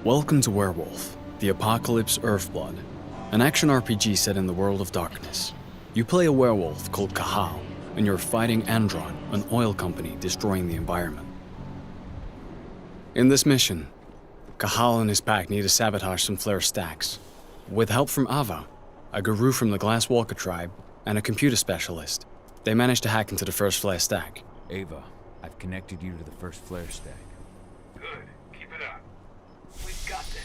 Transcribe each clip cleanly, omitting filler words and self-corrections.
Welcome to Werewolf, the Apocalypse Earthblood, an action RPG set in the world of darkness. You play a werewolf called Cahal, and you're fighting Endron, an oil company destroying the environment. In this mission, Cahal and his pack need to sabotage some flare stacks. With help from Ava, a guru from the Glasswalker tribe, and a computer specialist, they manage to hack into the first flare stack. Ava, I've connected you to the first flare stack. Good. Keep it up. We've got this.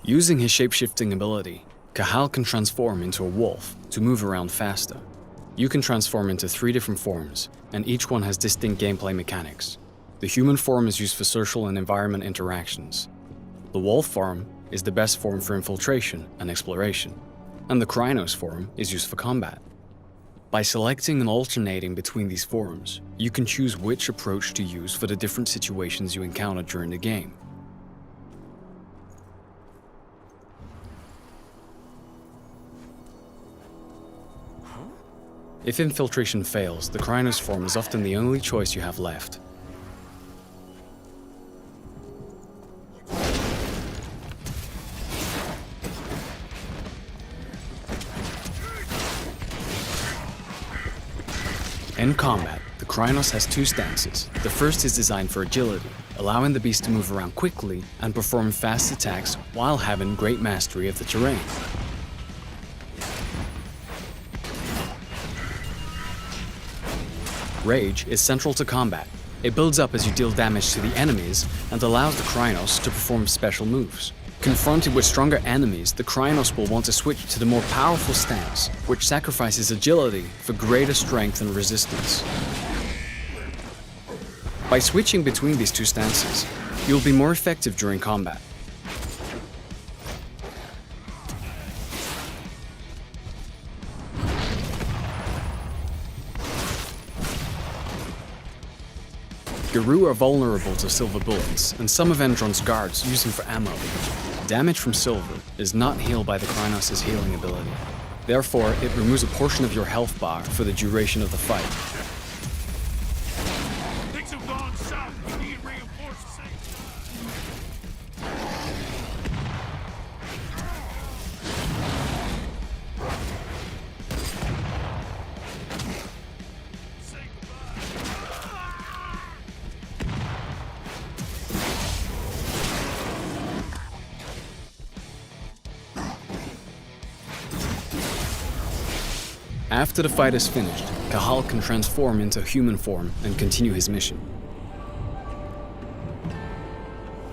Using his shape-shifting ability, Cahal can transform into a wolf to move around faster. You can transform into 3 different forms, and each one has distinct gameplay mechanics. The human form is used for social and environment interactions. The wolf form is the best form for infiltration and exploration, and the Krynos form is used for combat. By selecting and alternating between these forms, you can choose which approach to use for the different situations you encounter during the game. If infiltration fails, the Krynos form is often the only choice you have left. In combat, the Krynos has 2 stances. The first is designed for agility, allowing the beast to move around quickly and perform fast attacks while having great mastery of the terrain. Rage is central to combat. It builds up as you deal damage to the enemies and allows the Krynos to perform special moves. Confronted with stronger enemies, the Krynos will want to switch to the more powerful stance, which sacrifices agility for greater strength and resistance. By switching between these 2 stances, you'll be more effective during combat. Guru are vulnerable to silver bullets, and some of Endron's guards use them for ammo. Damage from silver is not healed by the Krynos' healing ability. Therefore, it removes a portion of your health bar for the duration of the fight. Things have gone south. We need reinforcements. After the fight is finished, Cahal can transform into human form and continue his mission.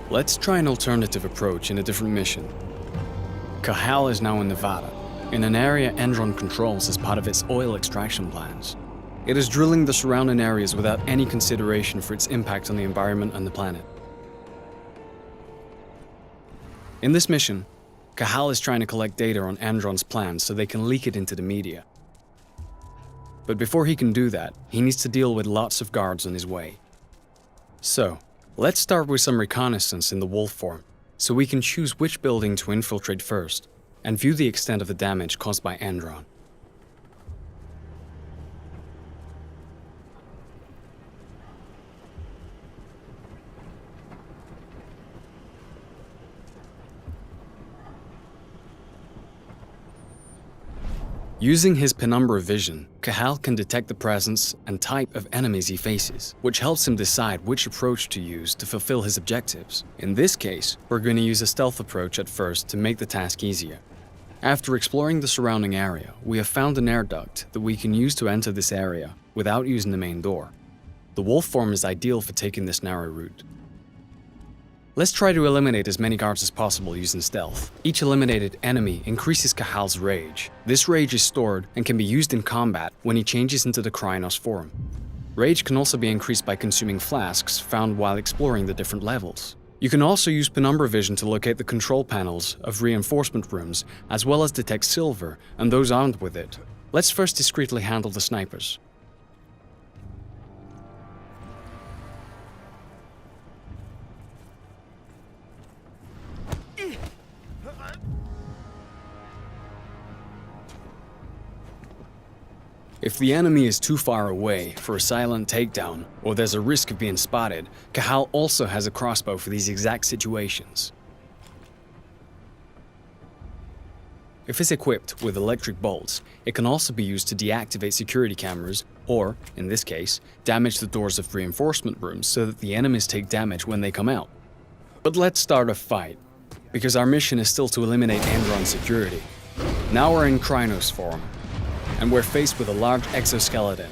Let's try an alternative approach in a different mission. Cahal is now in Nevada, in an area Endron controls as part of its oil extraction plans. It is drilling the surrounding areas without any consideration for its impact on the environment and the planet. In this mission, Cahal is trying to collect data on Endron's plans so they can leak it into the media. But before he can do that, he needs to deal with lots of guards on his way. So, let's start with some reconnaissance in the wolf form, so we can choose which building to infiltrate first, and view the extent of the damage caused by Endron. Using his penumbra vision, Cahal can detect the presence and type of enemies he faces, which helps him decide which approach to use to fulfill his objectives. In this case, we're going to use a stealth approach at first to make the task easier. After exploring the surrounding area, we have found an air duct that we can use to enter this area without using the main door. The wolf form is ideal for taking this narrow route. Let's try to eliminate as many guards as possible using stealth. Each eliminated enemy increases Cahal's rage. This rage is stored and can be used in combat when he changes into the Krynos form. Rage can also be increased by consuming flasks found while exploring the different levels. You can also use penumbra vision to locate the control panels of reinforcement rooms, as well as detect silver and those armed with it. Let's first discreetly handle the snipers. If the enemy is too far away for a silent takedown, or there's a risk of being spotted, Cahal also has a crossbow for these exact situations. If it's equipped with electric bolts, it can also be used to deactivate security cameras, or, in this case, damage the doors of reinforcement rooms so that the enemies take damage when they come out. But let's start a fight, because our mission is still to eliminate Endron security. Now we're in Krynos form, and we're faced with a large exoskeleton.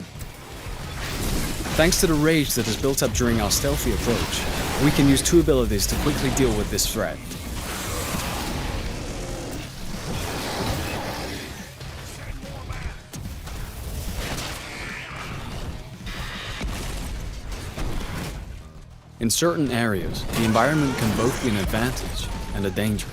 Thanks to the rage that is built up during our stealthy approach, we can use 2 abilities to quickly deal with this threat. In certain areas, the environment can both be an advantage and a danger.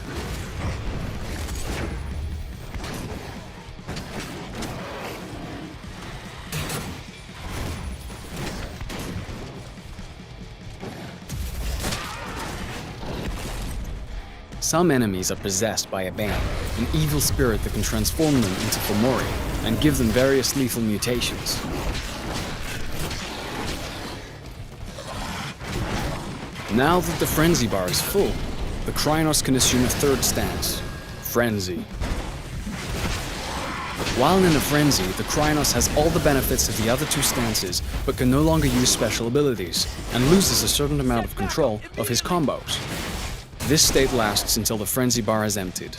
Some enemies are possessed by a ban, an evil spirit that can transform them into Fomori and give them various lethal mutations. Now that the frenzy bar is full, the Krynos can assume a third stance, Frenzy. While in a frenzy, the Krynos has all the benefits of the other 2 stances, but can no longer use special abilities, and loses a certain amount of control of his combos. This state lasts until the frenzy bar is emptied.